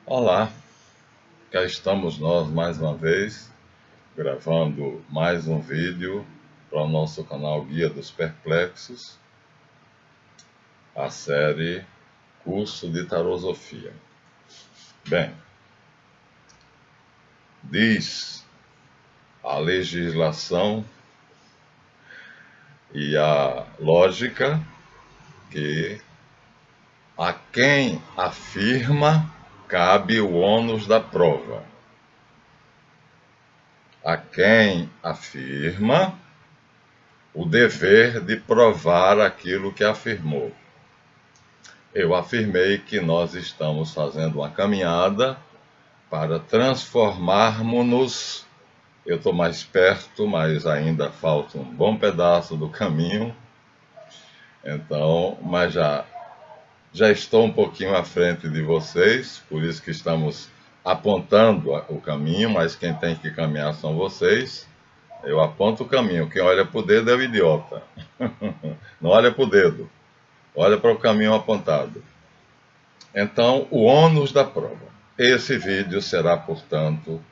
Olá, cá estamos nós mais uma vez, gravando mais um vídeo para o nosso canal Guia dos Perplexos, a série Curso de Tarosofia. Bem, diz a legislação e a lógica que a quem afirma cabe o ônus da prova. A quem afirma o dever de provar aquilo que afirmou. Eu afirmei que nós estamos fazendo uma caminhada para transformarmos-nos. Eu estou mais perto, mas ainda falta um bom pedaço do caminho. Então, mas já estou um pouquinho à frente de vocês, por isso que estamos apontando o caminho, mas quem tem que caminhar são vocês. Eu aponto o caminho, quem olha para o dedo é o idiota. Não olha para o dedo, olha para o caminho apontado. Então, o ônus da prova. Esse vídeo será, portanto,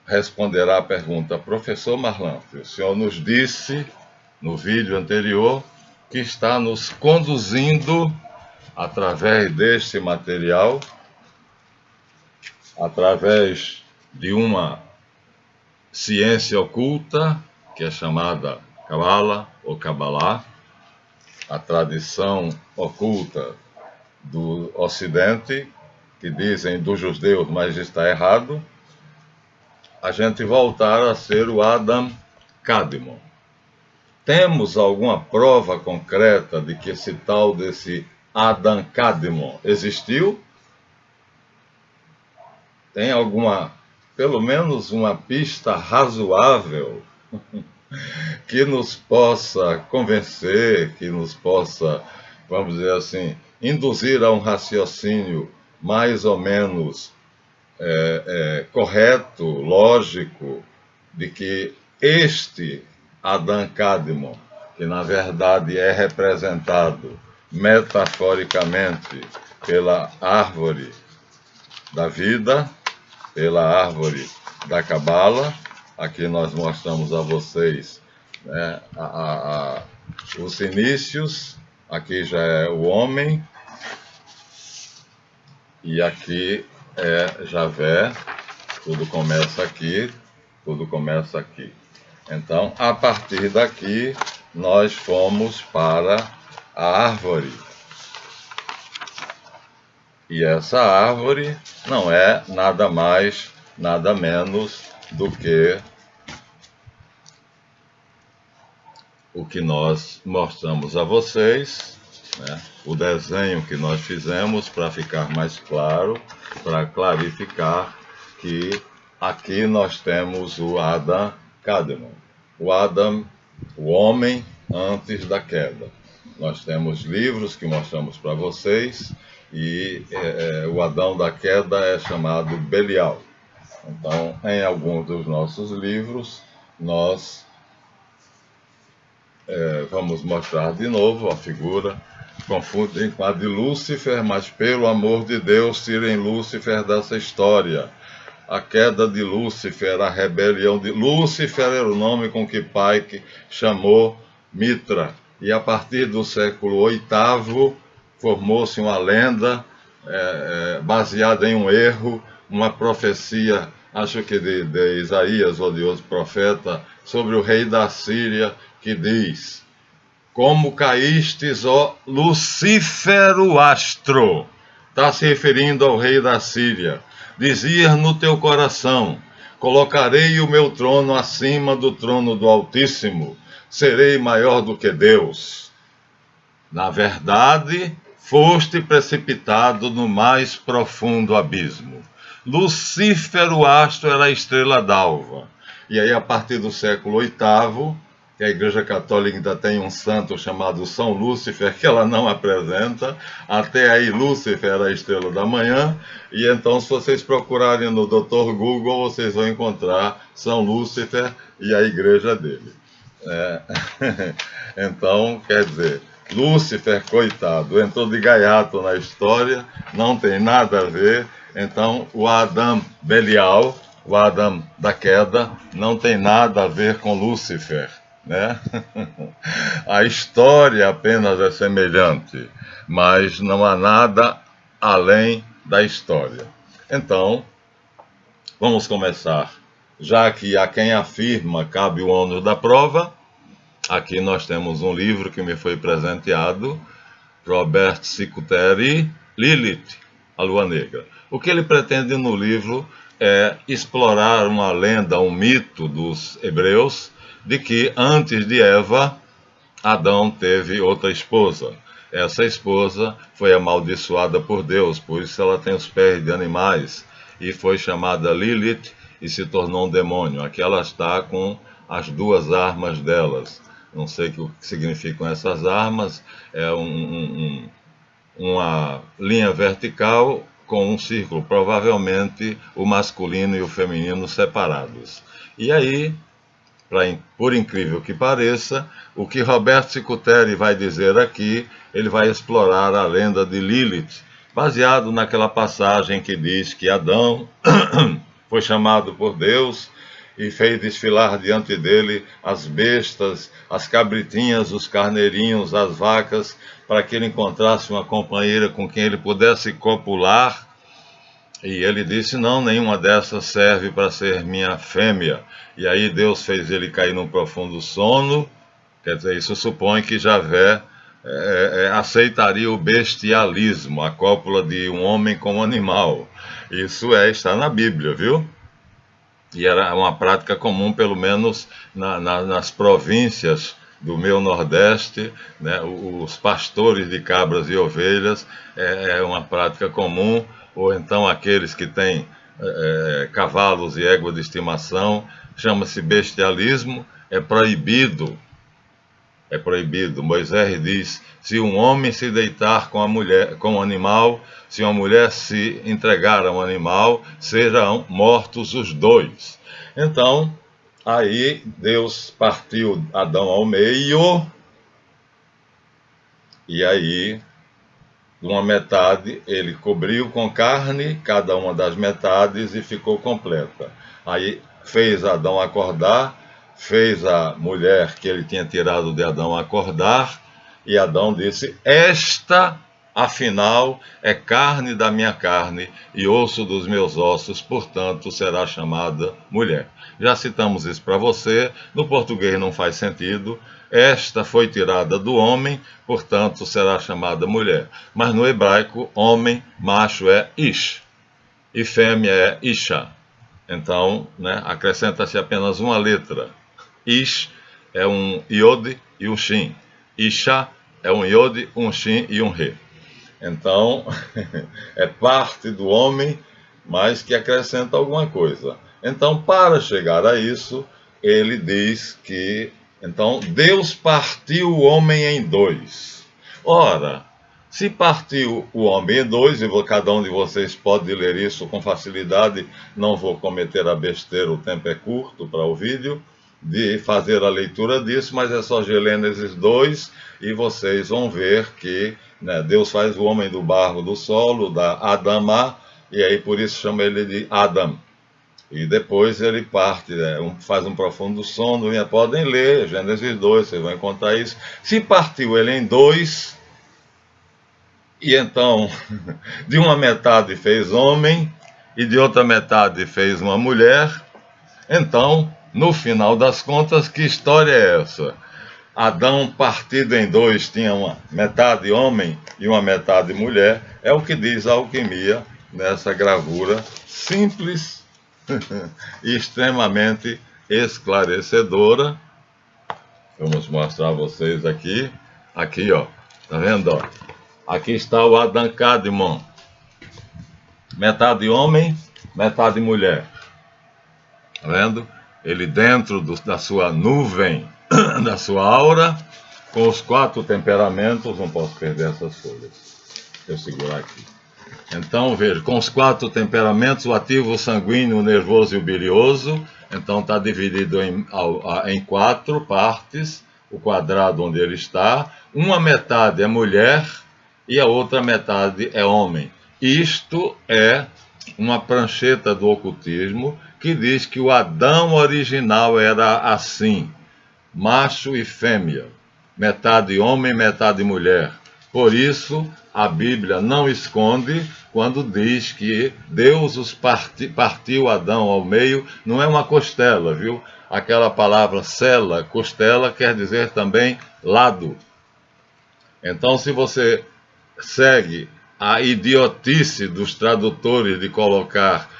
responderá à pergunta: Professor Marlante, o senhor nos disse no vídeo anterior que está nos conduzindo através deste material, através de uma ciência oculta que é chamada Kabbalah ou Kabbalah, a tradição oculta do Ocidente, que dizem dos judeus, mas está errado, a gente voltar a ser o Adam Kadmon. Temos alguma prova concreta de que esse tal desse Adam Kadmon existiu? Tem alguma, pelo menos uma pista razoável que nos possa convencer, que nos possa, vamos dizer assim, induzir a um raciocínio mais ou menos correto, lógico, de que este Adam Kadmon, que na verdade é representado metaforicamente pela árvore da vida, pela árvore da Cabala, aqui nós mostramos a vocês, né, os inícios, aqui já é o homem, e aqui é Javé, tudo começa aqui, tudo começa aqui. Então, a partir daqui, nós fomos para a árvore. E essa árvore não é nada mais, nada menos do que o que nós mostramos a vocês, né? O desenho que nós fizemos para ficar mais claro, para clarificar que aqui nós temos o Adam Kadmon, o Adam, o homem antes da queda. Nós temos livros que mostramos para vocês e o Adão da queda é chamado Belial. Então, em alguns dos nossos livros, nós vamos mostrar de novo a figura. Confundem com a de Lúcifer, mas pelo amor de Deus, tirem Lúcifer dessa história. A queda de Lúcifer, a rebelião de Lúcifer era o nome com que Pike chamou Mitra. E a partir do século VIII formou-se uma lenda baseada em um erro, uma profecia, acho que de Isaías ou de outro profeta, sobre o rei da Síria, que diz: como caístes, ó Lucífero astro. Está se referindo ao rei da Síria. Dizias no teu coração: colocarei o meu trono acima do trono do Altíssimo, serei maior do que Deus. Na verdade, foste precipitado no mais profundo abismo. Lucífero astro era a estrela d'alva. E aí, a partir do século VIII, que a Igreja Católica ainda tem um santo chamado São Lúcifer, que ela não apresenta, até aí Lúcifer era a estrela da manhã, e então se vocês procurarem no Dr. Google, vocês vão encontrar São Lúcifer e a igreja dele. Então, quer dizer, Lúcifer, coitado, entrou de gaiato na história, não tem nada a ver, Então, o Adam Belial, o Adam da queda, não tem nada a ver com Lúcifer, né? A história apenas é semelhante, mas não há nada além da história. Então, vamos começar. Já que a quem afirma cabe o ônus da prova, aqui nós temos um livro que me foi presenteado, Robert Cicutteri, Lilith, a Lua Negra. O que ele pretende no livro é explorar uma lenda, um mito dos hebreus, de que antes de Eva, Adão teve outra esposa. Essa esposa foi amaldiçoada por Deus, por isso ela tem os pés de animais, e foi chamada Lilith e se tornou um demônio. Aqui ela está com as duas armas delas. Não sei o que significam essas armas, é uma linha vertical com um círculo, provavelmente o masculino e o feminino separados. E aí, por incrível que pareça, o que Robert Cicutteri vai dizer aqui, ele vai explorar a lenda de Lilith, baseado naquela passagem que diz que Adão foi chamado por Deus e fez desfilar diante dele as bestas, as cabritinhas, os carneirinhos, as vacas, para que ele encontrasse uma companheira com quem ele pudesse copular. E ele disse, não, nenhuma dessas serve para ser minha fêmea. E aí Deus fez ele cair num profundo sono. Quer dizer, isso supõe que Javé aceitaria o bestialismo, a cópula de um homem com um animal. Isso está na Bíblia, viu? E era uma prática comum, pelo menos nas províncias do meu Nordeste, né? Os pastores de cabras e ovelhas é uma prática comum, ou então aqueles que têm cavalos e égua de estimação, chama-se bestialismo, é proibido. É proibido. Moisés diz, se um homem se deitar com a mulher, com um animal, se uma mulher se entregar a um animal, serão mortos os dois. Então, aí Deus partiu Adão ao meio, e aí, uma metade, ele cobriu com carne cada uma das metades e ficou completa. Aí fez Adão acordar, fez a mulher que ele tinha tirado de Adão acordar, e Adão disse, esta, afinal, é carne da minha carne e osso dos meus ossos, portanto, será chamada mulher. Já citamos isso para você, no português não faz sentido, esta foi tirada do homem, portanto, será chamada mulher. Mas no hebraico, homem, macho é ish, e fêmea é isha. Então, né, acrescenta-se apenas uma letra. Ish é um iode e um shin. Isha é um iode, um shin e um re. Então, é parte do homem, mas que acrescenta alguma coisa. Então, para chegar a isso, ele diz que, então, Deus partiu o homem em dois. Ora, se partiu o homem em dois, e cada um de vocês pode ler isso com facilidade, não vou cometer a besteira, o tempo é curto para o vídeo, de fazer a leitura disso, mas é só Gênesis 2, e vocês vão ver que, né, Deus faz o homem do barro do solo, da Adamá, e aí por isso chama ele de Adam. E depois ele parte, né, faz um profundo sono, podem ler Gênesis 2, vocês vão encontrar isso. Se partiu ele em dois, e então de uma metade fez homem, e de outra metade fez uma mulher, então, no final das contas, que história é essa? Adão partido em dois tinha uma metade homem e uma metade mulher, é o que diz a alquimia nessa gravura simples e extremamente esclarecedora. Vamos mostrar a vocês aqui. Aqui, ó, tá vendo? Ó? Aqui está o Adam Kadmon. Metade homem, metade mulher. Tá vendo? Ele dentro da sua nuvem, da sua aura, com os 4 temperamentos, não posso perder essas folhas. Deixa eu segurar aqui. Então, veja, com os 4 temperamentos, o ativo, o sanguíneo, o nervoso e o bilioso, então está dividido em 4 partes, o quadrado onde ele está, uma metade é mulher e a outra metade é homem. Isto é uma prancheta do ocultismo que diz que o Adão original era assim, macho e fêmea, metade homem, metade mulher. Por isso, a Bíblia não esconde quando diz que Deus partiu Adão ao meio, não é uma costela, viu? Aquela palavra cela, costela, quer dizer também lado. Então, se você segue a idiotice dos tradutores de colocar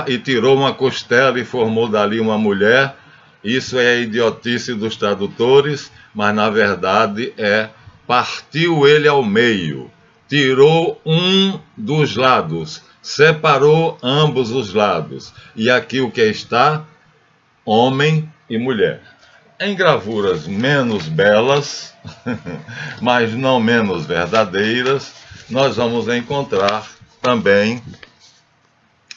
e tirou uma costela e formou dali uma mulher, isso é a idiotice dos tradutores, mas na verdade partiu ele ao meio, tirou um dos lados, separou ambos os lados. E aqui o que está? Homem e mulher. Em gravuras menos belas, mas não menos verdadeiras, nós vamos encontrar também,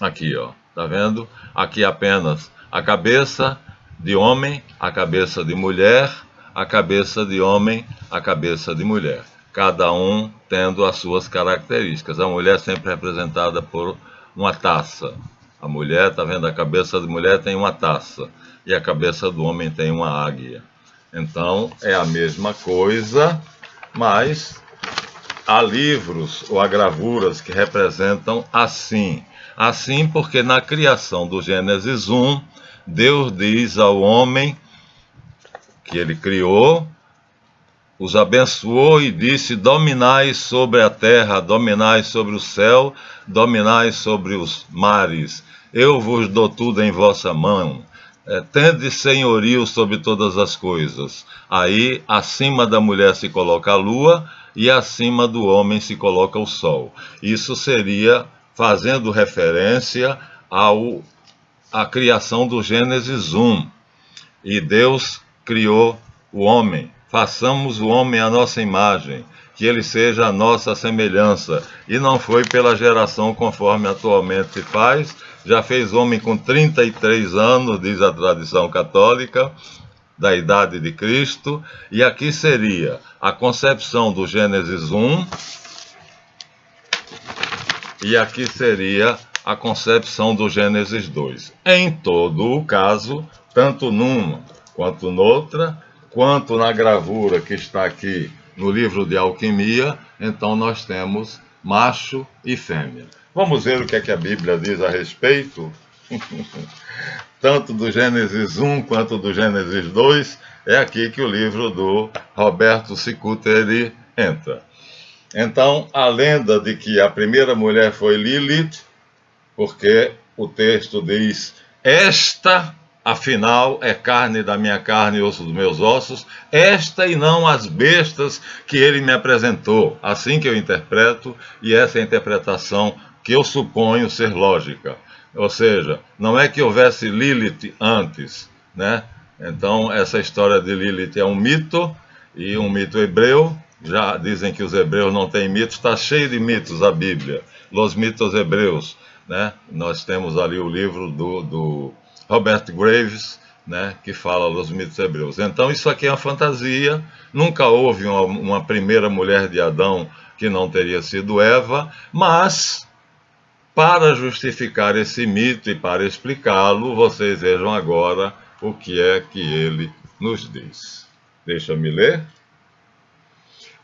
aqui ó, tá vendo? Aqui apenas a cabeça de homem, a cabeça de mulher, a cabeça de homem, a cabeça de mulher. Cada um tendo as suas características. A mulher sempre representada por uma taça. A mulher, tá vendo? A cabeça de mulher tem uma taça. E a cabeça do homem tem uma águia. Então, é a mesma coisa, mas há livros ou há gravuras que representam assim. Assim porque na criação do Gênesis 1, Deus diz ao homem que ele criou, os abençoou e disse: dominai sobre a terra, dominai sobre o céu, dominai sobre os mares. Eu vos dou tudo em vossa mão. Tende senhorio sobre todas as coisas. Aí, acima da mulher se coloca a lua e acima do homem se coloca o sol. Isso seria fazendo referência à criação do Gênesis 1. E Deus criou o homem. Façamos o homem à nossa imagem, que ele seja a nossa semelhança. E não foi pela geração conforme atualmente se faz. Já fez homem com 33 anos, diz a tradição católica, da idade de Cristo. E aqui seria a concepção do Gênesis 1. E aqui seria a concepção do Gênesis 2. Em todo o caso, tanto numa quanto noutra, quanto na gravura que está aqui no livro de alquimia, então nós temos macho e fêmea. Vamos ver o que é que a Bíblia diz a respeito? Tanto do Gênesis 1 quanto do Gênesis 2, é aqui que o livro do Roberto Cicuteri entra. Então, a lenda de que a primeira mulher foi Lilith, porque o texto diz: esta, afinal, é carne da minha carne e osso dos meus ossos, esta e não as bestas que ele me apresentou. Assim que eu interpreto, e essa é a interpretação que eu suponho ser lógica. Ou seja, não é que houvesse Lilith antes, né? Então, essa história de Lilith é um mito, e um mito hebreu. Já dizem que os hebreus não têm mitos, está cheio de mitos a Bíblia, Los Mitos Hebreus, né? Nós temos ali o livro do Robert Graves, né, que fala dos mitos hebreus. Então isso aqui é uma fantasia, nunca houve uma primeira mulher de Adão que não teria sido Eva, mas para justificar esse mito e para explicá-lo, vocês vejam agora o que é que ele nos diz. Deixa-me ler.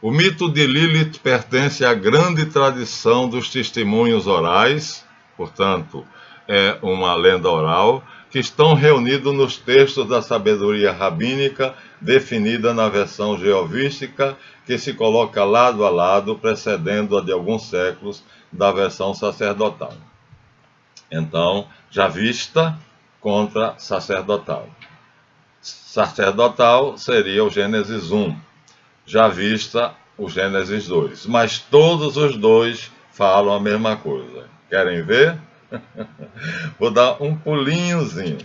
O mito de Lilith pertence à grande tradição dos testemunhos orais, portanto, é uma lenda oral, que estão reunidos nos textos da sabedoria rabínica, definida na versão jeovística, que se coloca lado a lado, precedendo-a de alguns séculos da versão sacerdotal. Então, javista contra sacerdotal. Sacerdotal seria o Gênesis 1. Já vista o Gênesis 2. Mas todos os dois falam a mesma coisa. Querem ver? Vou dar um pulinhozinho.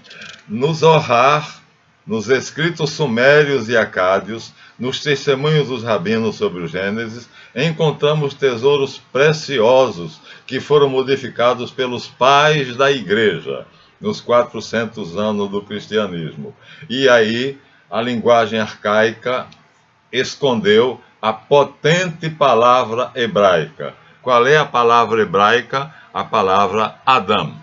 No Zohar, nos escritos sumérios e acádios, nos testemunhos dos rabinos sobre o Gênesis, encontramos tesouros preciosos que foram modificados pelos pais da igreja nos 400 anos do cristianismo. E aí, a linguagem arcaica escondeu a potente palavra hebraica. Qual é a palavra hebraica? a palavra Adam.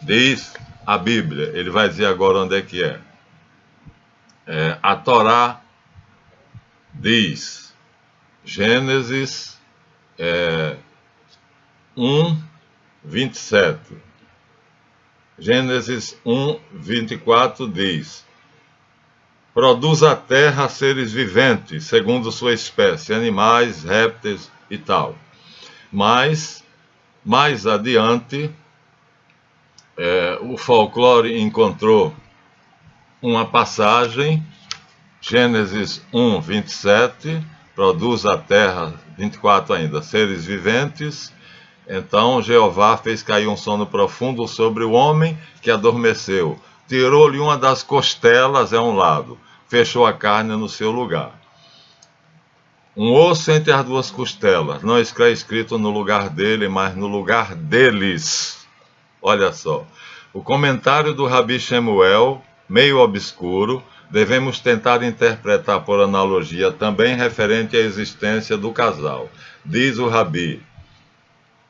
Diz a Bíblia, ele vai dizer agora onde é que é. A Torá diz, Gênesis 1, 27. Gênesis 1, 24 diz: produz a terra seres viventes, segundo sua espécie, animais, répteis e tal. Mas, mais adiante, o folclore encontrou uma passagem, Gênesis 1, 27, produz a terra, 24 ainda, seres viventes. Então Jeová fez cair um sono profundo sobre o homem que adormeceu. Tirou-lhe uma das costelas, um lado, fechou a carne no seu lugar. Um osso entre as duas costelas, não está escrito no lugar dele, mas no lugar deles. Olha só, o comentário do Rabi Shemuel, meio obscuro, devemos tentar interpretar por analogia também referente à existência do casal. Diz o Rabi,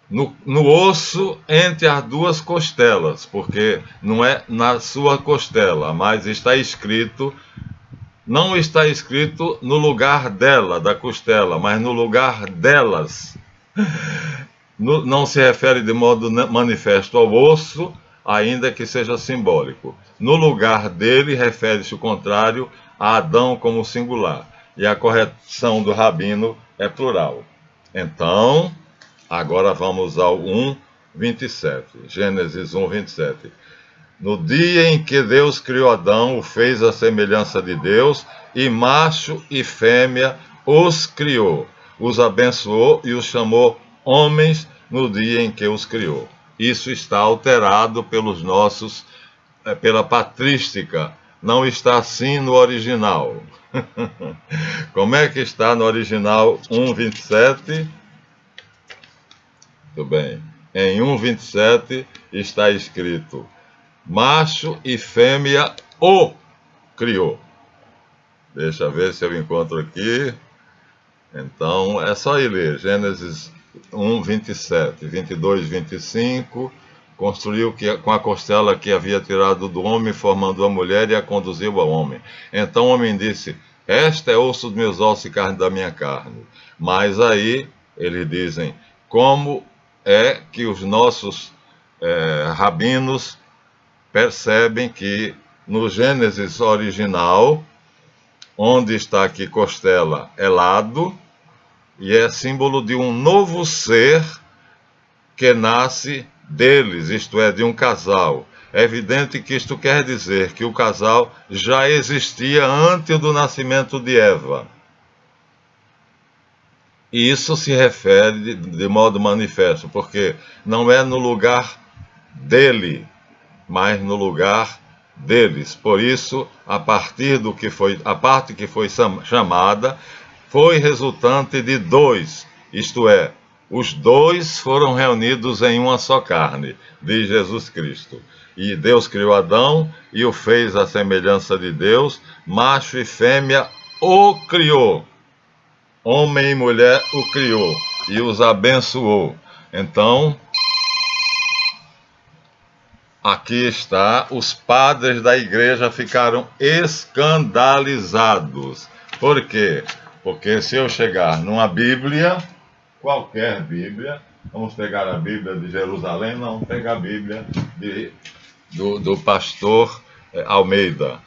no osso entre as duas costelas, porque não é na sua costela, mas está escrito, não está escrito no lugar dela, da costela, mas no lugar delas. Não se refere de modo manifesto ao osso, ainda que seja simbólico. No lugar dele, refere-se o contrário a Adão como singular, e a correção do rabino é plural. Então, agora vamos ao 1, 27. Gênesis 1, 27. No dia em que Deus criou Adão, o fez à semelhança de Deus, e macho e fêmea os criou. Os abençoou e os chamou homens no dia em que os criou. Isso está alterado pelos nossos, pela patrística. Não está assim no original. Como é que está no original 1, 27? Muito bem. Em 1, 27 está escrito: macho e fêmea o criou. Deixa eu ver se eu encontro aqui. Então, é só ir ler. Gênesis 1, 27, 22, 25. Construiu com a costela que havia tirado do homem, formando a mulher, e a conduziu ao homem. Então o homem disse: esta é osso dos meus ossos e carne da minha carne. Mas aí, eles dizem, como é que os nossos rabinos percebem que no Gênesis original, onde está aqui costela, é lado, e é símbolo de um novo ser que nasce deles, isto é, de um casal. É evidente que isto quer dizer que o casal já existia antes do nascimento de Eva. E isso se refere de modo manifesto, porque não é no lugar dele, mas no lugar deles. Por isso, a parte que foi chamada foi resultante de dois, isto é, os dois foram reunidos em uma só carne, diz Jesus Cristo. E Deus criou Adão e o fez à semelhança de Deus, macho e fêmea o criou. Homem e mulher o criou e os abençoou. Então, aqui está, os padres da igreja ficaram escandalizados. Por quê? Porque se eu chegar numa Bíblia, qualquer Bíblia, vamos pegar a Bíblia de Jerusalém, não, vamos pegar a Bíblia do pastor Almeida.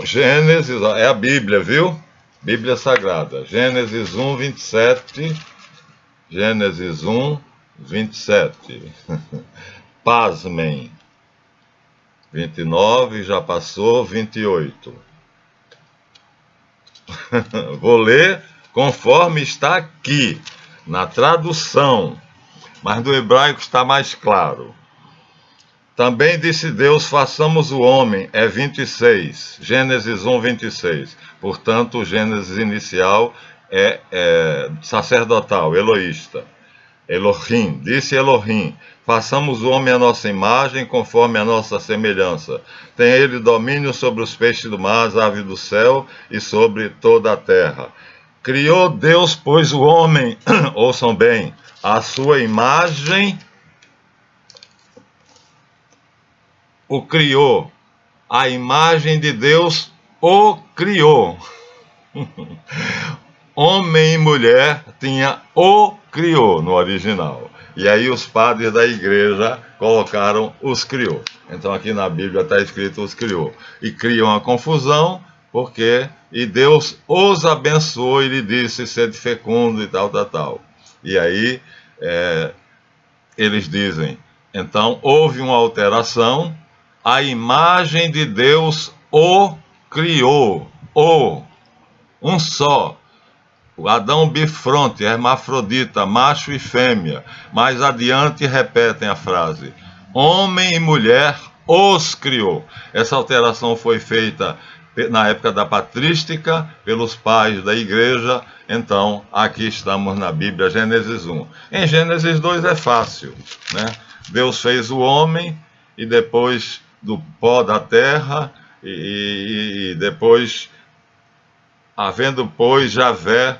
Gênesis, é a Bíblia, viu? Bíblia Sagrada. Gênesis 1, 27. Gênesis 1, 27. Pasmem. 29, já passou, 28. Vou ler conforme está aqui, na tradução, mas do hebraico está mais claro. Também disse Deus, façamos o homem, é 26, Gênesis 1, 26. Portanto, o Gênesis inicial é sacerdotal, eloísta. Elohim, disse Elohim, façamos o homem à nossa imagem, conforme a nossa semelhança. Tem ele domínio sobre os peixes do mar, as aves do céu e sobre toda a terra. Criou Deus, pois, o homem, ouçam bem, a sua imagem o criou. A imagem de Deus o criou. Homem e mulher tinha o criou no original. E aí os padres da igreja colocaram os criou. Então aqui na Bíblia está escrito os criou. E criam a confusão, porque e Deus os abençoou e lhe disse, sede fecundo e tal, tal, tal. E aí eles dizem, então houve uma alteração, a imagem de Deus o criou, um só. O Adão bifronte, hermafrodita, macho e fêmea. Mais adiante repetem a frase, homem e mulher os criou. Essa alteração foi feita na época da patrística, pelos pais da igreja. Então, aqui estamos na Bíblia, Gênesis 1. Em Gênesis 2 é fácil, né? Deus fez o homem, e depois do pó da terra, e depois, havendo, pois, Javé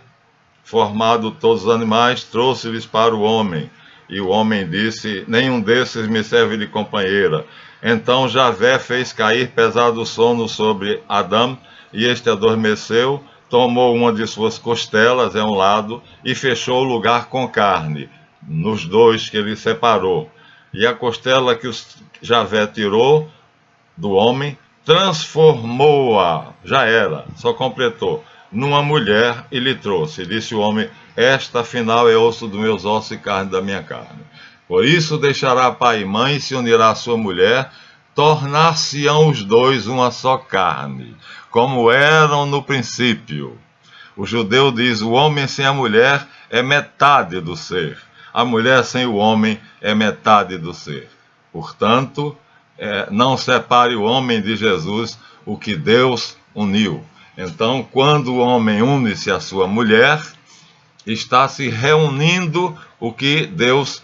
formado todos os animais, trouxe-lhes para o homem. E o homem disse, nenhum desses me serve de companheira. Então Javé fez cair pesado sono sobre Adão, e este adormeceu, tomou uma de suas costelas, um lado, e fechou o lugar com carne, nos dois que ele separou. E a costela que Javé tirou do homem, transformou-a, já era, só completou, numa mulher e lhe trouxe. Disse o homem, esta afinal é osso dos meus ossos e carne da minha carne. Por isso deixará pai e mãe e se unirá à sua mulher, tornar-se-ão os dois uma só carne, como eram no princípio. O judeu diz, o homem sem a mulher é metade do ser. A mulher sem o homem é metade do ser. Portanto, não separe o homem de Jesus, o que Deus uniu. Então, quando o homem une-se à sua mulher, está se reunindo o que Deus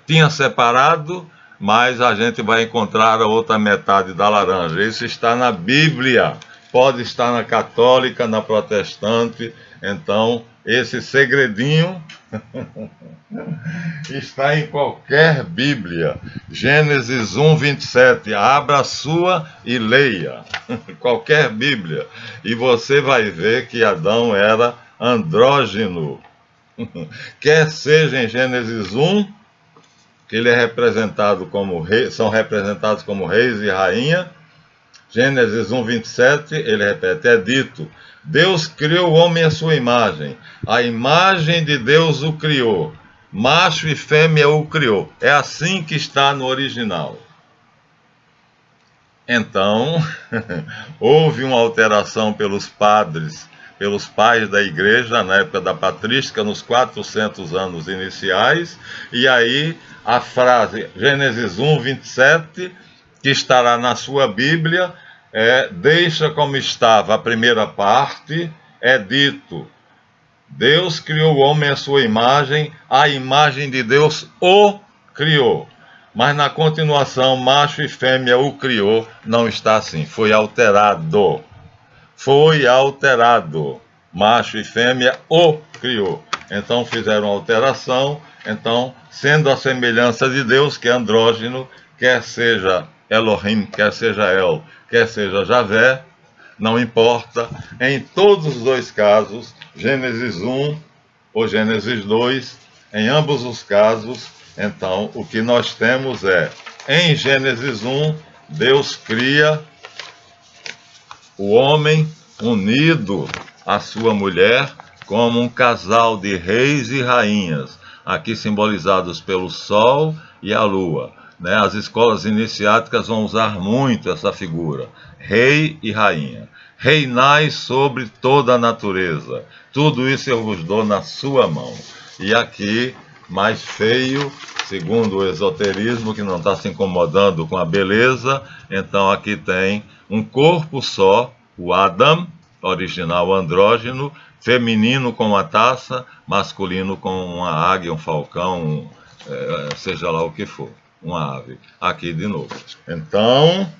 tinha separado, mas a gente vai encontrar a outra metade da laranja. Isso está na Bíblia, pode estar na católica, na protestante. Então, esse segredinho está em qualquer Bíblia. Gênesis 1, 27. Abra a sua e leia. Qualquer Bíblia. E você vai ver que Adão era andrógeno. Quer seja em Gênesis 1, que ele é representado como rei, são representados como reis e rainha. Gênesis 1, 27, ele repete, é dito, Deus criou o homem à sua imagem, a imagem de Deus o criou, macho e fêmea o criou. É assim que está no original. Então, houve uma alteração pelos padres, pelos pais da igreja, na época da patrística, nos 400 anos iniciais, e aí a frase Gênesis 1, 27, que estará na sua Bíblia, deixa como estava a primeira parte, é dito, Deus criou o homem à sua imagem, a imagem de Deus o criou. Mas na continuação, macho e fêmea o criou, não está assim, foi alterado. Foi alterado. Macho e fêmea o criou. Então fizeram alteração, então, sendo a semelhança de Deus, que é andrógeno, quer seja Elohim, quer seja El, quer seja Javé, não importa, em todos os dois casos, Gênesis 1 ou Gênesis 2, em ambos os casos, então, o que nós temos em Gênesis 1, Deus cria o homem unido à sua mulher como um casal de reis e rainhas, aqui simbolizados pelo sol e a lua. Né? As escolas iniciáticas vão usar muito essa figura, rei e rainha. Reinai sobre toda a natureza, tudo isso eu vos dou na sua mão. E aqui, mais feio, segundo o esoterismo, que não está se incomodando com a beleza, então aqui tem um corpo só, o Adam, original andrógeno, feminino com uma taça, masculino com uma águia, um falcão, seja lá o que for, uma ave. Aqui de novo. Então,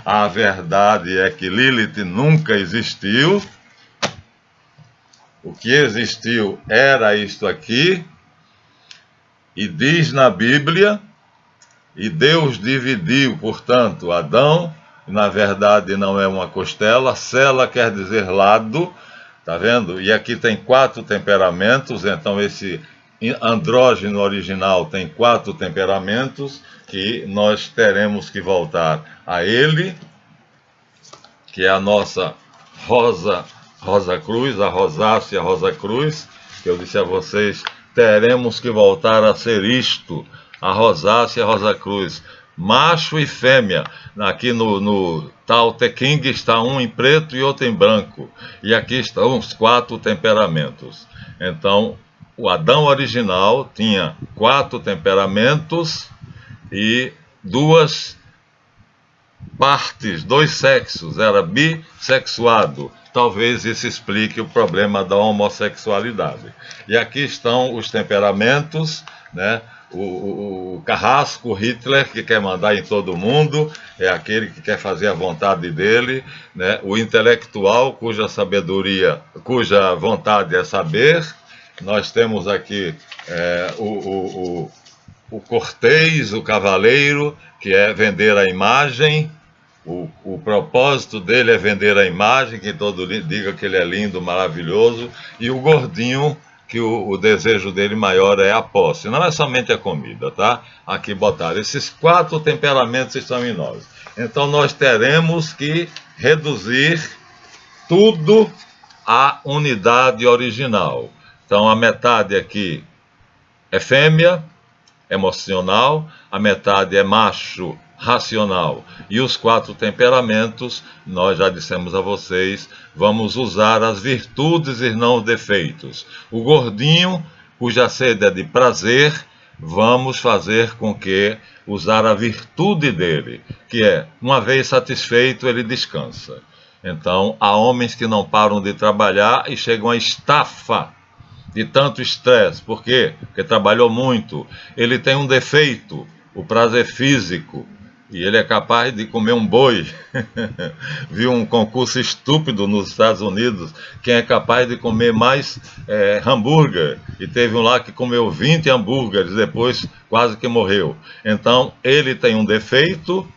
a verdade é que Lilith nunca existiu. O que existiu era isto aqui, e diz na Bíblia, e Deus dividiu, portanto, Adão, na verdade não é uma costela, cela quer dizer lado, tá vendo? E aqui tem 4 temperamentos, então esse andrógeno original tem 4 temperamentos, que nós teremos que voltar a ele, que é a nossa Rosa Cruz, a rosácea Rosa Cruz, que eu disse a vocês, teremos que voltar a ser isto, a rosácea Rosa Cruz, macho e fêmea. Aqui no Tao Te Ching está um em preto e outro em branco, e aqui estão os 4 temperamentos. Então, o Adão original tinha 4 temperamentos e 2 partes, 2 sexos, era bissexuado. Talvez isso explique o problema da homossexualidade. E aqui estão os temperamentos, né? O carrasco, Hitler, que quer mandar em todo mundo, é aquele que quer fazer a vontade dele, né? O intelectual, cuja vontade é saber. Nós temos aqui o cortês, o cavaleiro, que é vender a imagem. O propósito dele é vender a imagem, que todo diga que ele é lindo, maravilhoso. E o gordinho, que o desejo dele maior é a posse. Não é somente a comida, tá? Aqui botaram. Esses 4 temperamentos estão em nós. Então nós teremos que reduzir tudo à unidade original. Então a metade aqui é fêmea, emocional, a metade é macho, racional. E os 4 temperamentos, nós já dissemos a vocês, vamos usar as virtudes e não os defeitos. O gordinho, cuja sede é de prazer, vamos fazer com que usar a virtude dele, que é, uma vez satisfeito, ele descansa. Então, há homens que não param de trabalhar e chegam à estafa de tanto estresse. Por quê? Porque trabalhou muito. Ele tem um defeito, o prazer físico, e ele é capaz de comer um boi. Vi um concurso estúpido nos Estados Unidos, quem é capaz de comer mais hambúrguer, e teve um lá que comeu 20 hambúrgueres, depois quase que morreu. Então, ele tem um defeito,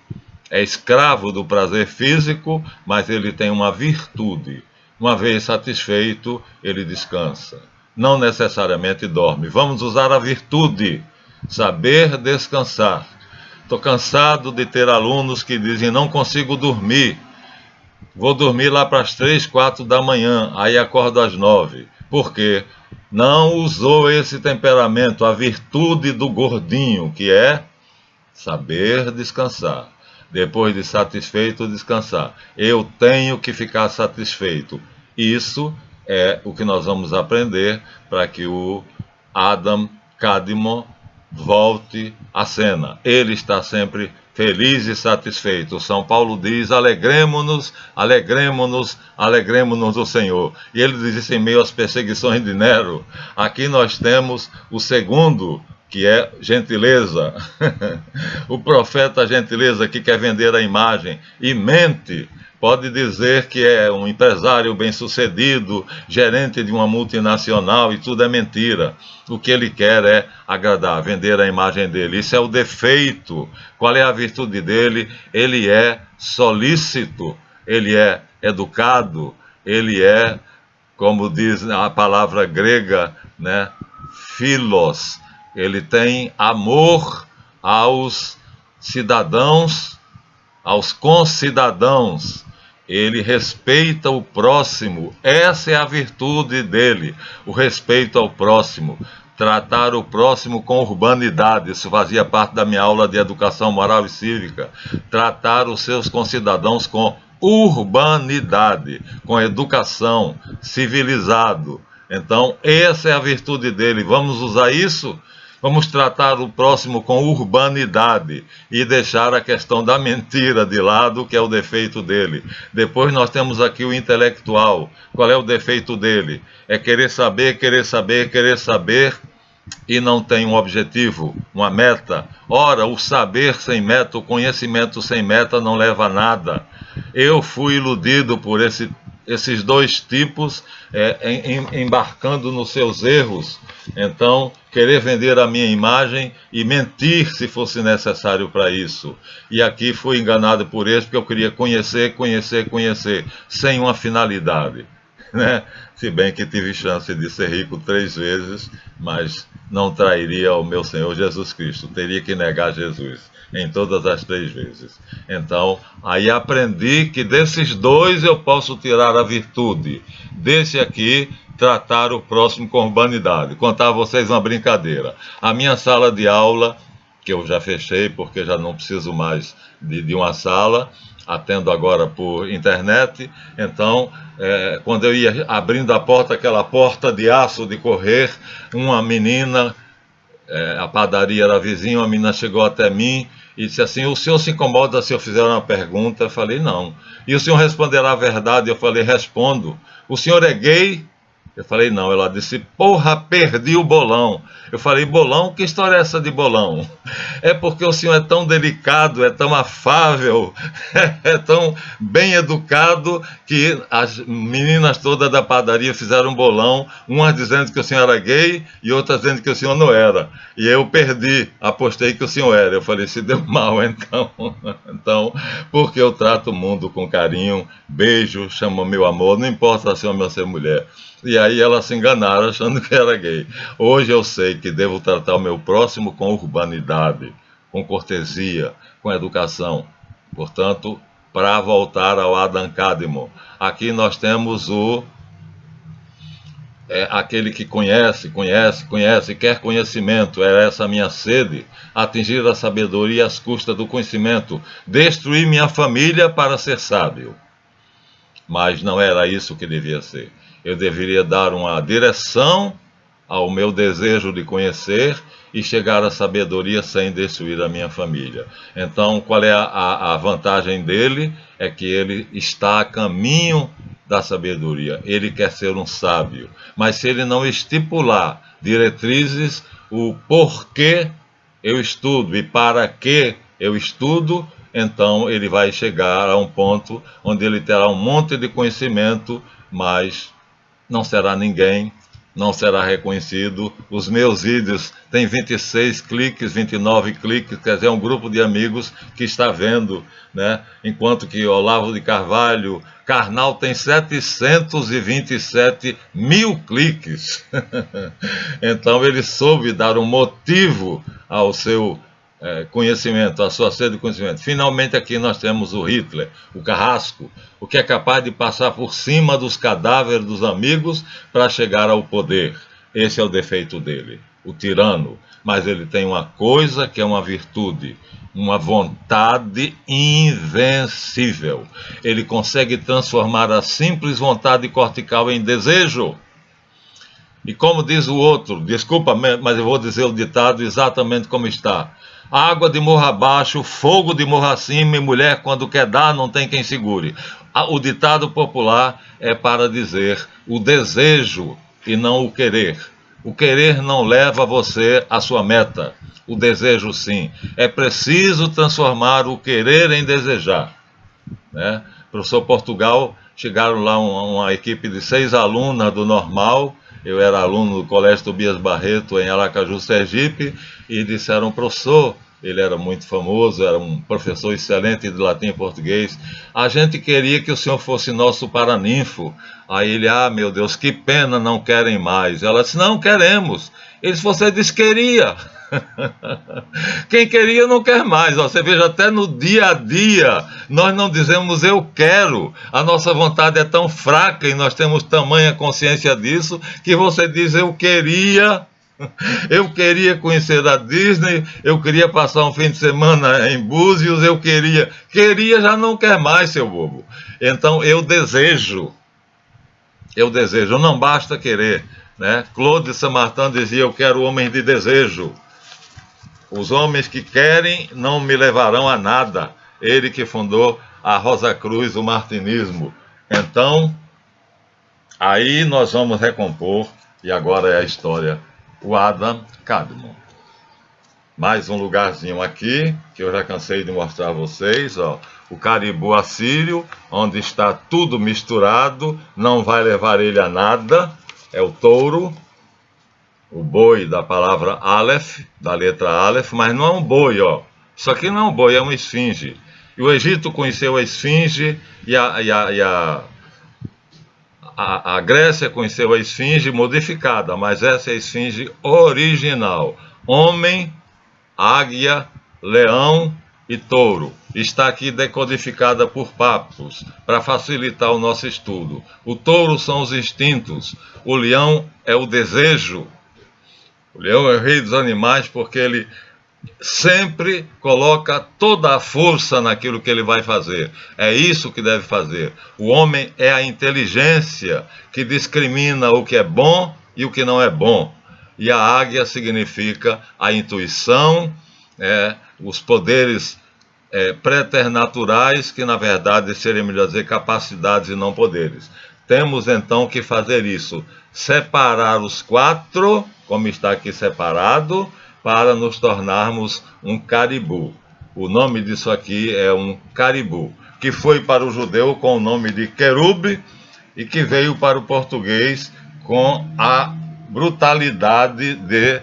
é escravo do prazer físico, mas ele tem uma virtude. Uma vez satisfeito, ele descansa. Não necessariamente dorme. Vamos usar a virtude, saber descansar. Estou cansado de ter alunos que dizem, não consigo dormir. Vou dormir lá para as 3, 4 da manhã, aí acordo às 9. Por quê? Não usou esse temperamento, a virtude do gordinho, que é saber descansar. Depois de satisfeito, descansar. Eu tenho que ficar satisfeito. Isso é o que nós vamos aprender para que o Adam Kadmon volte à cena. Ele está sempre feliz e satisfeito. São Paulo diz, alegremo-nos, alegremo-nos, alegremo-nos do Senhor. E ele diz isso em meio às perseguições de Nero. Aqui nós temos o segundo, que é gentileza. O profeta gentileza que quer vender a imagem e mente. Pode dizer que é um empresário bem-sucedido, gerente de uma multinacional, e tudo é mentira. O que ele quer é agradar, vender a imagem dele. Isso é o defeito. Qual é a virtude dele? Ele é solícito, ele é educado, ele é, como diz a palavra grega, né, philos. Ele tem amor aos cidadãos, aos concidadãos. Ele respeita o próximo. Essa é a virtude dele, o respeito ao próximo. Tratar o próximo com urbanidade. Isso fazia parte da minha aula de educação moral e cívica. Tratar os seus concidadãos com urbanidade, com educação, civilizado. Então, essa é a virtude dele. Vamos usar isso? Vamos tratar o próximo com urbanidade e deixar a questão da mentira de lado, que é o defeito dele. Depois nós temos aqui o intelectual. Qual é o defeito dele? É querer saber, querer saber, querer saber e não tem um objetivo, uma meta. Ora, o saber sem meta, o conhecimento sem meta não leva a nada. Eu fui iludido por esse esses dois tipos embarcando nos seus erros. Então, querer vender a minha imagem e mentir se fosse necessário para isso. E aqui fui enganado por eles, porque eu queria conhecer, sem uma finalidade. Né? Se bem que tive chance de ser rico 3 vezes, mas não trairia o meu Senhor Jesus Cristo. Teria que negar Jesus em todas as 3 vezes. Então, aí aprendi que desses dois eu posso tirar a virtude. Desse aqui, tratar o próximo com urbanidade. Contar a vocês uma brincadeira. A minha sala de aula, que eu já fechei porque já não preciso mais de uma sala, atendo agora por internet. Então, quando eu ia abrindo a porta, aquela porta de aço de correr, uma menina, a padaria era vizinha, uma menina chegou até mim e disse assim: o senhor se incomoda se eu fizer uma pergunta? Eu falei: não. E o senhor responderá a verdade? Eu falei: respondo. O senhor é gay? Eu falei: não. Ela disse: porra, perdi o bolão. Eu falei: bolão? Que história é essa de bolão? É porque o senhor é tão delicado, é tão afável, é tão bem educado, que as meninas todas da padaria fizeram um bolão, umas dizendo que o senhor era gay e outras dizendo que o senhor não era. E eu perdi, apostei que o senhor era. Eu falei: se deu mal então. Então, porque eu trato o mundo com carinho, beijo, chamo meu amor, não importa se é homem ou se é mulher. E aí elas se enganaram achando que era gay. Hoje eu sei que devo tratar o meu próximo com urbanidade, com cortesia, com educação. Portanto, para voltar ao Adam Kadmon, aqui nós temos aquele que conhece, quer conhecimento. Era essa a minha sede, atingir a sabedoria às custas do conhecimento, destruir minha família para ser sábio. Mas não era isso que devia ser. Eu deveria dar uma direção ao meu desejo de conhecer e chegar à sabedoria sem destruir a minha família. Então, qual é a vantagem dele? É que ele está a caminho da sabedoria. Ele quer ser um sábio. Mas se ele não estipular diretrizes, o porquê eu estudo e para que eu estudo, então ele vai chegar a um ponto onde ele terá um monte de conhecimento, mas não será ninguém, não será reconhecido. Os meus vídeos têm 26 cliques, 29 cliques, quer dizer, é um grupo de amigos que está vendo, né? Enquanto que Olavo de Carvalho, Karnal, tem 727 mil cliques. Então ele soube dar um motivo ao seu conhecimento, a sua sede de conhecimento. Finalmente aqui nós temos o Hitler, o carrasco, o que é capaz de passar por cima dos cadáveres dos amigos para chegar ao poder. Esse é o defeito dele, o tirano. Mas ele tem uma coisa que é uma virtude, uma vontade invencível. Ele consegue transformar a simples vontade cortical em desejo. E como diz o outro, desculpa, mas eu vou dizer o ditado exatamente como está: água de morro abaixo, fogo de morro acima, e mulher quando quer dar não tem quem segure. O ditado popular é para dizer o desejo e não o querer. O querer não leva você à sua meta, o desejo sim. É preciso transformar o querer em desejar, né? Professor Portugal, chegaram lá uma equipe de 6 alunas do normal. Eu era aluno do Colégio Tobias Barreto, em Aracaju, Sergipe, e disseram: professor, ele era muito famoso, era um professor excelente de latim e português, a gente queria que o senhor fosse nosso paraninfo. Aí ele: ah, meu Deus, que pena, não querem mais. Ela disse: não queremos. Eles: você disse que queria. Quem queria não quer mais. Você veja, até no dia a dia nós não dizemos eu quero. A nossa vontade é tão fraca e nós temos tamanha consciência disso que você diz eu queria. Eu queria conhecer a Disney, eu queria passar um fim de semana em Búzios, eu queria já não quer mais, seu bobo. Então eu desejo, não basta querer, né? Claude Saint-Martin dizia: eu quero homens de desejo. Os homens que querem não me levarão a nada. Ele que fundou a Rosa Cruz, o martinismo. Então, aí nós vamos recompor, e agora é a história, o Adam Kadmon. Mais um lugarzinho aqui, que eu já cansei de mostrar a vocês, ó. O caribu assírio, onde está tudo misturado, não vai levar ele a nada, é o touro, o boi da palavra Aleph, da letra Aleph, mas não é um boi, ó. Isso aqui não é um boi, é uma esfinge. E o Egito conheceu a esfinge e a Grécia conheceu a esfinge modificada, mas essa é a esfinge original. Homem, águia, leão e touro. Está aqui decodificada por Pappos, para facilitar o nosso estudo. O touro são os instintos, o leão é o desejo. O leão é o rei dos animais porque ele sempre coloca toda a força naquilo que ele vai fazer. É isso que deve fazer. O homem é a inteligência que discrimina o que é bom e o que não é bom. E a águia significa a intuição, os poderes preternaturais, que na verdade seria melhor dizer capacidades e não poderes. Temos então que fazer isso, separar os quatro, como está aqui separado, para nos tornarmos um caribu. O nome disso aqui é um caribu, que foi para o judeu com o nome de querub e que veio para o português com a brutalidade de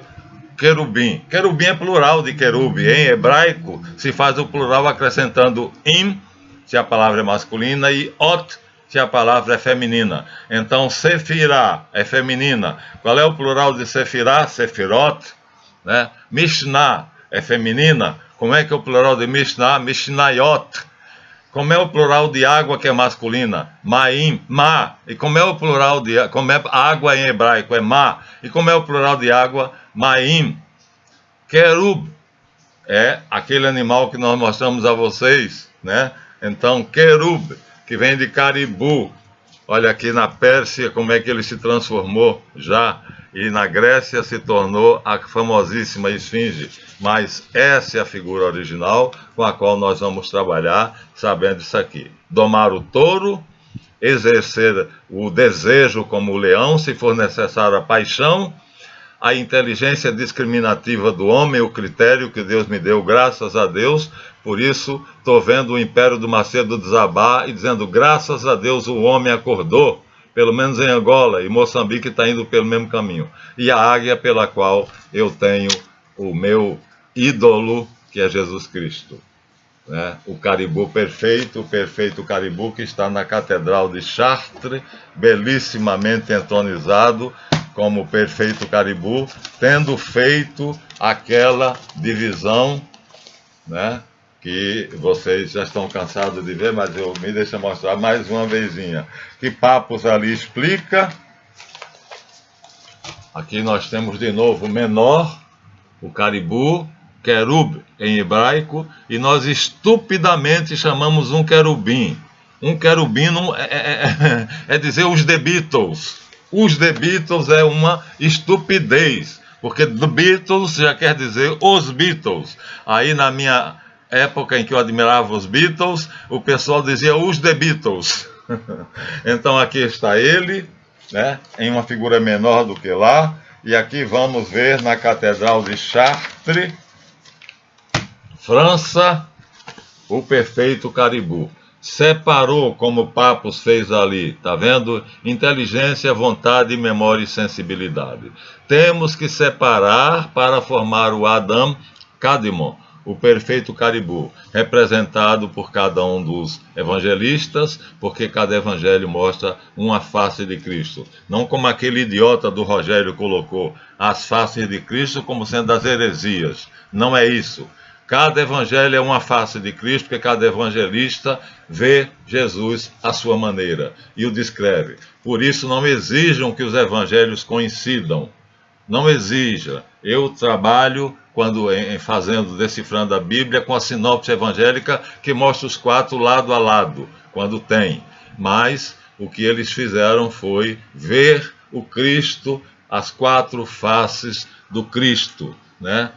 querubim. Querubim é plural de querube. Em hebraico se faz o plural acrescentando im, se a palavra é masculina, e ot, se a palavra é feminina. Então, sefirá é feminina. Qual é o plural de sefirá? Sefirot. Né? Mishnah é feminina. Como é que é o plural de Mishnah? Mishnayot. Como é o plural de água, que é masculina? Maim, ma. E como é o plural de como é água em hebraico? É ma. E como é o plural de água? Maim. Querub é aquele animal que nós mostramos a vocês, né? Então, querub, que vem de caribu. Olha aqui na Pérsia como é que ele se transformou já. E na Grécia se tornou a famosíssima esfinge. Mas essa é a figura original com a qual nós vamos trabalhar, sabendo isso aqui. Domar o touro, exercer o desejo como o leão, se for necessário a paixão, a inteligência discriminativa do homem, o critério que Deus me deu, graças a Deus. Por isso, estou vendo o Império do Macedo desabar e dizendo, graças a Deus o homem acordou. Pelo menos em Angola, e Moçambique está indo pelo mesmo caminho. E a águia pela qual eu tenho o meu ídolo, que é Jesus Cristo. Né? O caribu perfeito, o perfeito caribu que está na Catedral de Chartres, belissimamente entronizado como o perfeito caribu, tendo feito aquela divisão, né? Que vocês já estão cansados de ver, mas me deixa mostrar mais uma vezinha. Que Pappos ali explica. Aqui nós temos de novo o menor, o caribu, querub em hebraico, e nós estupidamente chamamos um querubim. Um querubim não é dizer os The Beatles. Os The Beatles é uma estupidez, porque The Beatles já quer dizer os Beatles. Aí na minha época em que eu admirava os Beatles, o pessoal dizia os The Beatles. Então aqui está ele, né, em uma figura menor do que lá, e aqui vamos ver na Catedral de Chartres, França, o perfeito caribu. Separou, como Pappos fez ali, tá vendo? Inteligência, vontade, memória e sensibilidade. Temos que separar para formar o Adam Kadmon, o perfeito caribu, representado por cada um dos evangelistas, porque cada evangelho mostra uma face de Cristo. Não como aquele idiota do Rogério colocou, as faces de Cristo como sendo as heresias. Não é isso. Cada evangelho é uma face de Cristo, porque cada evangelista vê Jesus à sua maneira e o descreve. Por isso, não exijam que os evangelhos coincidam. Não exija. Eu trabalho decifrando a Bíblia com a sinopse evangélica que mostra os quatro lado a lado, quando tem. Mas o que eles fizeram foi ver o Cristo, as quatro faces do Cristo, né?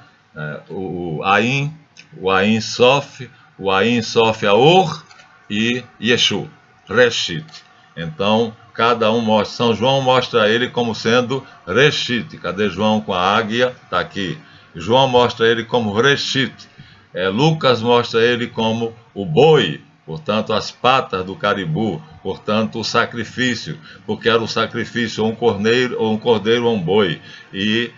O Ain Sof, o Ain Sof Aor e Yeshu, Reshit. Então, cada um mostra. São João mostra ele como sendo Reshit. Cadê João com a águia? Está aqui. João mostra ele como Reshit. Lucas mostra ele como o boi, portanto, as patas do caribu, portanto, o sacrifício, porque era o sacrifício ou um cordeiro ou um boi. E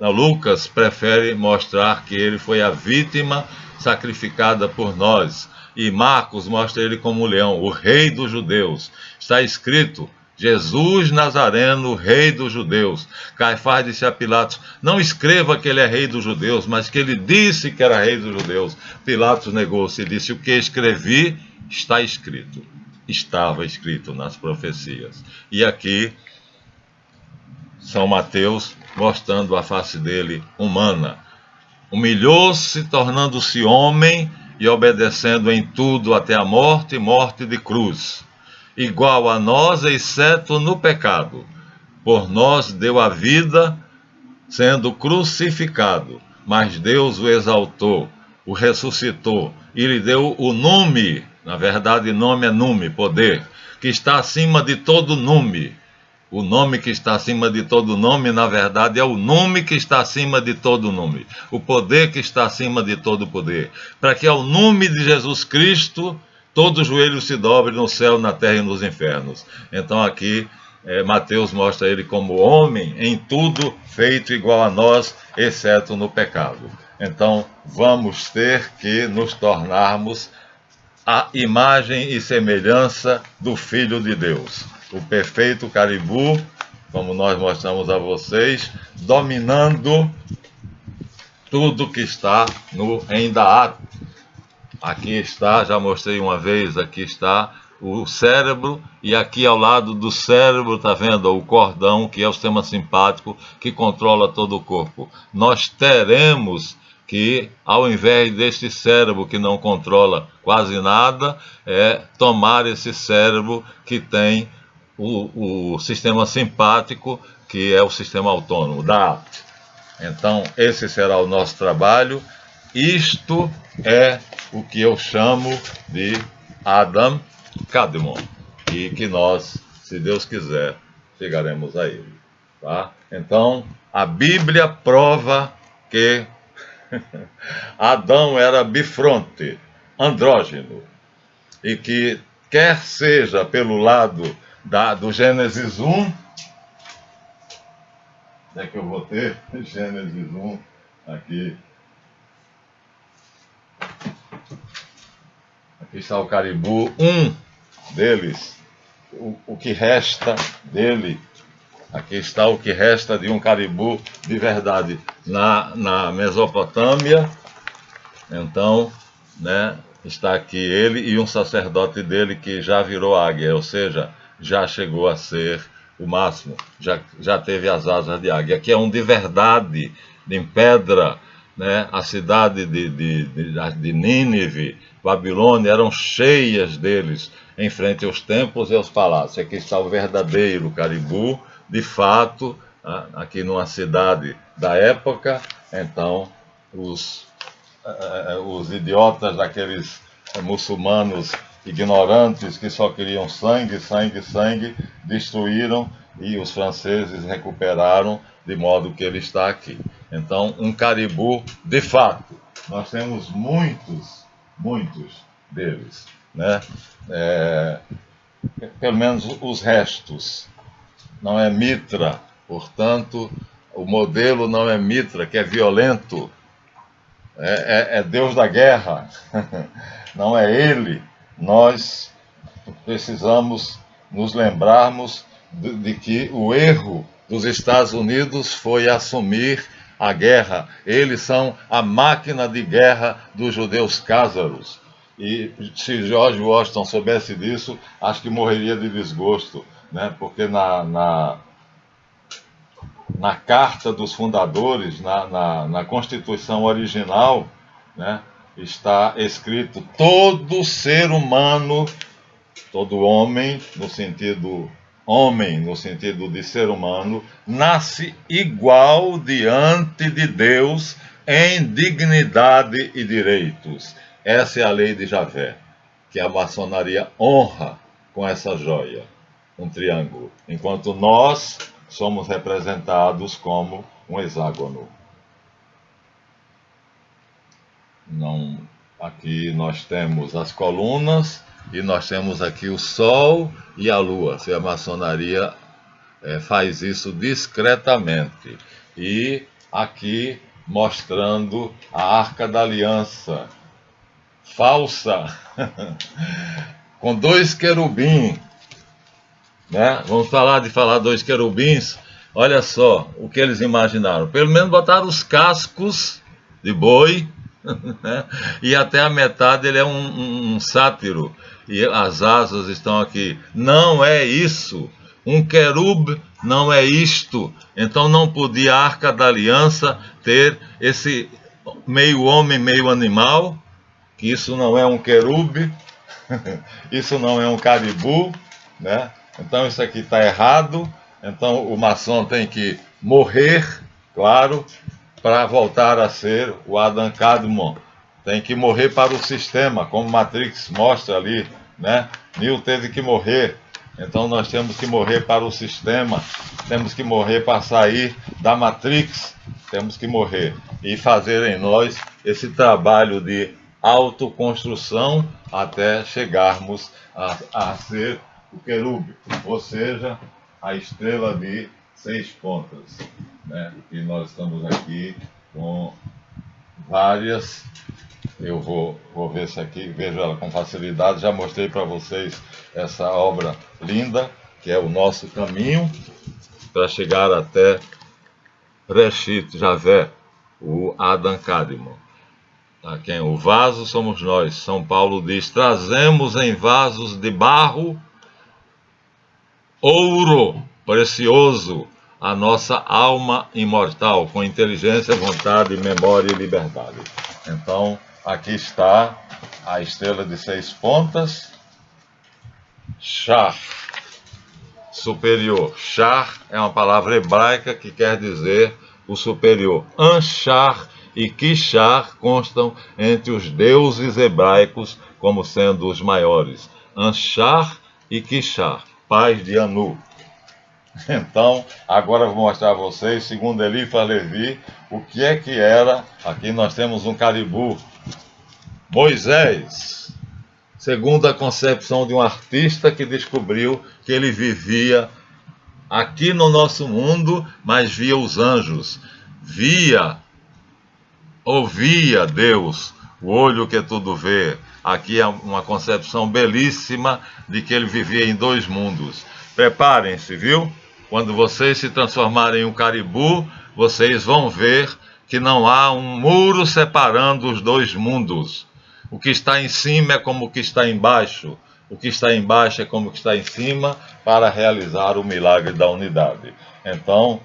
Lucas prefere mostrar que ele foi a vítima sacrificada por nós. E Marcos mostra ele como um leão, o rei dos judeus. Está escrito: Jesus Nazareno, rei dos judeus. Caifás disse a Pilatos: não escreva que ele é rei dos judeus, mas que ele disse que era rei dos judeus. Pilatos negou-se e disse: o que escrevi está escrito. Estava escrito nas profecias. E aqui São Mateus mostrando a face dele humana. Humilhou-se, tornando-se homem e obedecendo em tudo até a morte, morte de cruz. Igual a nós, exceto no pecado. Por nós deu a vida, sendo crucificado. Mas Deus o exaltou, o ressuscitou e lhe deu o nome, na verdade nome é nome, poder, que está acima de todo nome. O nome que está acima de todo nome, na verdade, é o nome que está acima de todo nome. O poder que está acima de todo poder. Para que ao nome de Jesus Cristo, todo joelho se dobre no céu, na terra e nos infernos. Então aqui, Mateus mostra ele como homem, em tudo feito igual a nós, exceto no pecado. Então vamos ter que nos tornarmos a imagem e semelhança do Filho de Deus. O perfeito caribu, como nós mostramos a vocês, dominando tudo que está no Endaat. Aqui está, já mostrei uma vez, aqui está o cérebro, e aqui ao lado do cérebro, está vendo o cordão, que é o sistema simpático, que controla todo o corpo. Nós teremos que, ao invés deste cérebro que não controla quase nada, tomar esse cérebro que tem o sistema simpático, que é o sistema autônomo, DAAT. Então, esse será o nosso trabalho. Isto é o que eu chamo de Adam Kadmon, e que nós, se Deus quiser, chegaremos a ele. Tá? Então, a Bíblia prova que Adão era bifronte, andrógeno, e que quer seja pelo lado do Gênesis 1, onde é que eu vou ter? Gênesis 1, aqui. Aqui está o caribu, um deles, o que resta dele. Aqui está o que resta de um caribu de verdade na Mesopotâmia. Então, está aqui ele e um sacerdote dele que já virou águia, ou seja, já chegou a ser o máximo, já teve as asas de águia. Aqui é um de verdade, em pedra, a cidade de Nínive, Babilônia, eram cheias deles, em frente aos templos e aos palácios. Aqui está o verdadeiro caribu, de fato, aqui numa cidade da época. Então, os idiotas daqueles muçulmanos ignorantes que só queriam sangue, sangue, sangue, destruíram, e os franceses recuperaram, de modo que ele está aqui. Então, um caribu, de fato, nós temos muitos deles, pelo menos os restos. Não é Mitra, portanto, o modelo não é Mitra, que é violento, é Deus da guerra, não é ele. Nós precisamos nos lembrarmos de que o erro dos Estados Unidos foi assumir a guerra. Eles são a máquina de guerra dos judeus cázaros. E se George Washington soubesse disso, acho que morreria de desgosto, porque na Carta dos Fundadores, na Constituição original, está escrito: todo ser humano, todo homem, no sentido de ser humano, nasce igual diante de Deus em dignidade e direitos. Essa é a lei de Javé, que a maçonaria honra com essa joia, um triângulo, enquanto nós somos representados como um hexágono. Não Aqui nós temos as colunas e nós temos aqui o Sol e a Lua. Se a maçonaria faz isso discretamente. E aqui mostrando a Arca da Aliança, falsa, com dois querubins, né? Vamos falar dois querubins. Olha só o que eles imaginaram. Pelo menos botaram os cascos de boi, né? E até a metade ele é um sátiro. E as asas estão aqui. Não é isso. Um querub não é isto. Então não podia a Arca da Aliança ter esse meio homem, meio animal, que isso não é um querube, isso não é um caribu, né? Então isso aqui está errado. Então o maçom tem que morrer, claro, para voltar a ser o Adam Kadmon. Tem que morrer para o sistema, como Matrix mostra ali, né? Neo teve que morrer. Então nós temos que morrer para o sistema, temos que morrer para sair da Matrix, temos que morrer e fazer em nós esse trabalho de autoconstrução até chegarmos a ser o querube, ou seja, a estrela de 6 pontas, né? E nós estamos aqui com várias. Eu vou ver isso aqui, vejo ela com facilidade. Já mostrei para vocês essa obra linda, que é o nosso caminho para chegar até Reshit Javé, o Adam Kadmon. A quem o vaso somos nós. São Paulo diz: trazemos em vasos de barro ouro precioso a nossa alma imortal, com inteligência, vontade, memória e liberdade. Então, aqui está a estrela de 6 pontas, Shah, superior. Shah é uma palavra hebraica que quer dizer o superior. Anshar e Kishar constam entre os deuses hebraicos como sendo os maiores. Anshar e Kishar, pais de Anu. Então, agora eu vou mostrar a vocês, segundo Eliphaz Levi, o que era. Aqui nós temos um caribu. Moisés, segundo a concepção de um artista que descobriu que ele vivia aqui no nosso mundo, mas via os anjos, ouvia Deus, o olho que tudo vê. Aqui é uma concepção belíssima de que ele vivia em 2 mundos. Preparem-se, viu? Quando vocês se transformarem em um caribu, vocês vão ver que não há um muro separando os 2 mundos. O que está em cima é como o que está embaixo. O que está embaixo é como o que está em cima, para realizar o milagre da unidade. Então,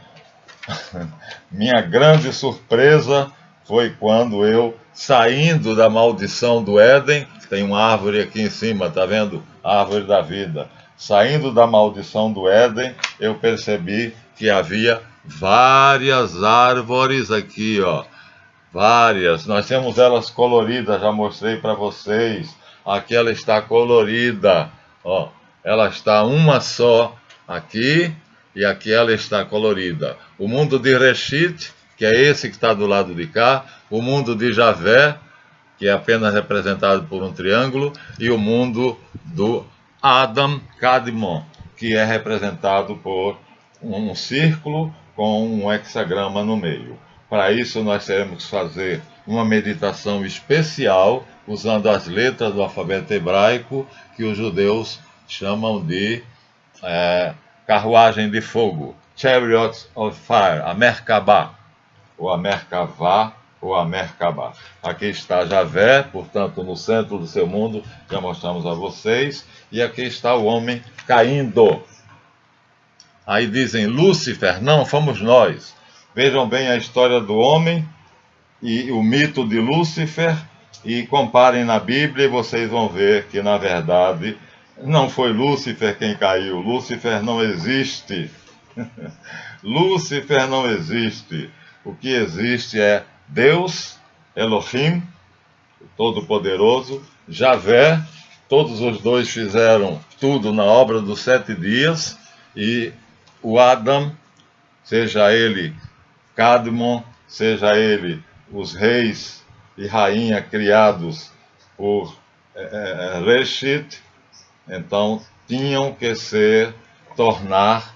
minha grande surpresa foi quando eu, saindo da maldição do Éden, tem uma árvore aqui em cima, tá vendo? A árvore da vida. Saindo da maldição do Éden, eu percebi que havia várias árvores aqui, ó. Várias. Nós temos elas coloridas, já mostrei para vocês. Aqui ela está colorida, ó. Ela está uma só aqui e aqui ela está colorida. O mundo de Reshit, que é esse que está do lado de cá, o mundo de Javé, que é apenas representado por um triângulo, e o mundo do Adam Kadmon, que é representado por um círculo com um hexagrama no meio. Para isso nós teremos que fazer uma meditação especial, usando as letras do alfabeto hebraico, que os judeus chamam de carruagem de fogo, Chariots of Fire, a Merkabah, ou a Merkavah, ou a Merkabah. Aqui está Javé, portanto, no centro do seu mundo, já mostramos a vocês, e aqui está o homem caindo. Aí dizem, Lúcifer, não, fomos nós. Vejam bem a história do homem e o mito de Lúcifer, e comparem na Bíblia, e vocês vão ver que, na verdade, não foi Lúcifer quem caiu. Lúcifer não existe. Lúcifer não existe. O que existe é Deus, Elohim, Todo-Poderoso, Javé. Todos os 2 fizeram tudo na obra dos 7 dias. E o Adam, seja ele Kadmon, seja ele os reis e rainha criados por Reshit, então tinham que tornar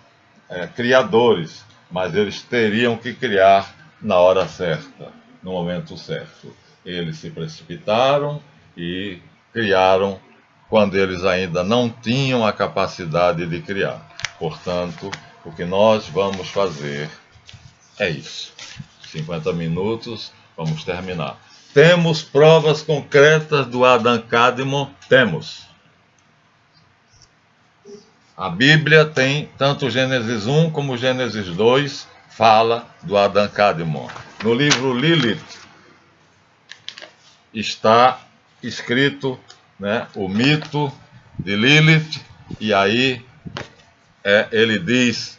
criadores, mas eles teriam que criar na hora certa, no momento certo. Eles se precipitaram e criaram quando eles ainda não tinham a capacidade de criar. Portanto, o que nós vamos fazer é isso. 50 minutos, vamos terminar. Temos provas concretas do Adam Kadmon? Temos. A Bíblia tem, tanto Gênesis 1 como Gênesis 2, fala do Adam Kadmon. No livro Lilith está escrito, né, o mito de Lilith, e aí ele diz,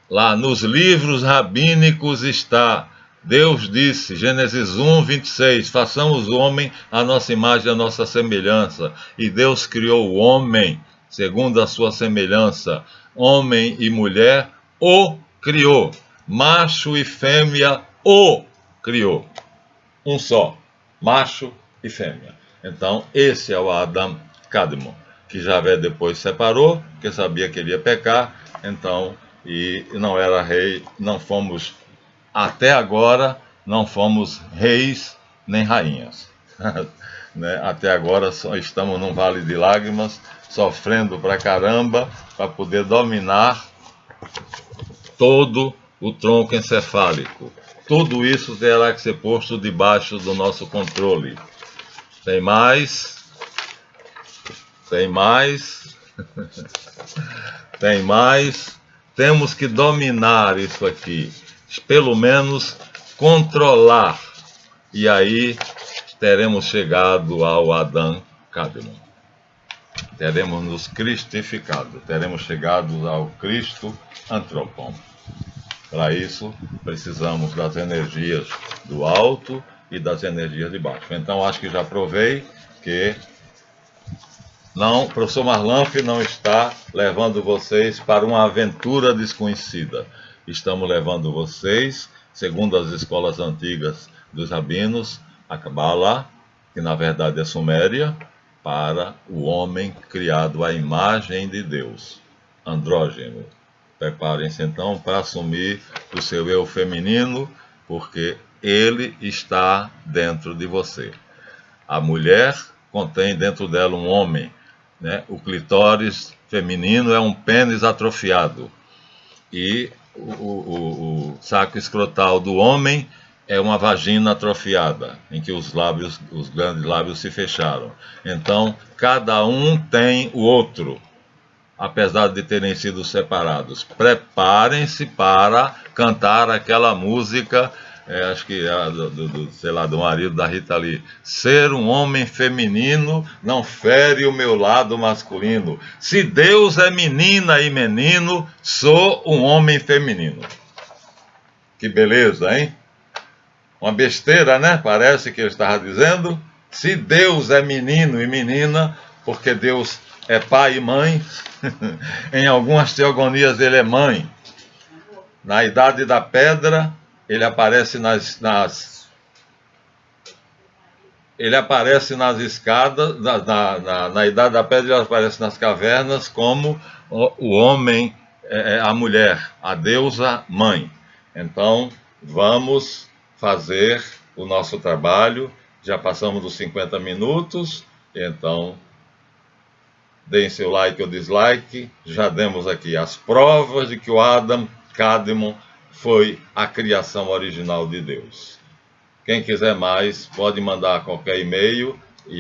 lá nos livros rabínicos está, Deus disse, Gênesis 1, 26, façamos o homem à nossa imagem e à nossa semelhança. E Deus criou o homem segundo a sua semelhança, homem e mulher o criou, macho e fêmea o criou, um só, macho e fêmea. Então esse é o Adam Kadmon, que Javé depois separou, porque sabia que ele ia pecar, então, e não era rei, não fomos, até agora, não fomos reis nem rainhas. Né? Até agora só estamos num vale de lágrimas, sofrendo pra caramba, para poder dominar todo o tronco encefálico. Tudo isso terá que ser posto debaixo do nosso controle. Tem mais? Tem mais? Tem mais? Temos que dominar isso aqui, pelo menos controlar. E aí teremos chegado ao Adam Kadmon. Teremos nos cristificado, teremos chegado ao Cristo Antropon. Para isso, precisamos das energias do alto e das energias de baixo. Então, acho que já provei que o professor Marlanf não está levando vocês para uma aventura desconhecida. Estamos levando vocês, segundo as escolas antigas dos rabinos, a Cabala, que na verdade é Suméria, para o homem criado à imagem de Deus, andrógeno. Preparem-se então para assumir o seu eu feminino, porque ele está dentro de você. A mulher contém dentro dela um homem, né? O clitóris feminino é um pênis atrofiado. E o saco escrotal do homem é uma vagina atrofiada, em que os grandes lábios se fecharam. Então, cada um tem o outro, apesar de terem sido separados. Preparem-se para cantar aquela música, acho que é do marido da Rita Lee. Ser um homem feminino não fere o meu lado masculino. Se Deus é menina e menino, sou um homem feminino. Que beleza, hein? Uma besteira, né? Parece que ele estava dizendo. Se Deus é menino e menina, porque Deus é pai e mãe, em algumas teogonias ele é mãe. Na Idade da Pedra, ele aparece ele aparece nas escadas, na Idade da Pedra ele aparece nas cavernas como o homem, a mulher, a deusa mãe. Então, vamos fazer o nosso trabalho. Já passamos dos 50 minutos, então deem seu like ou dislike. Já demos aqui as provas de que o Adam Kadmon foi a criação original de Deus. Quem quiser mais, pode mandar qualquer e-mail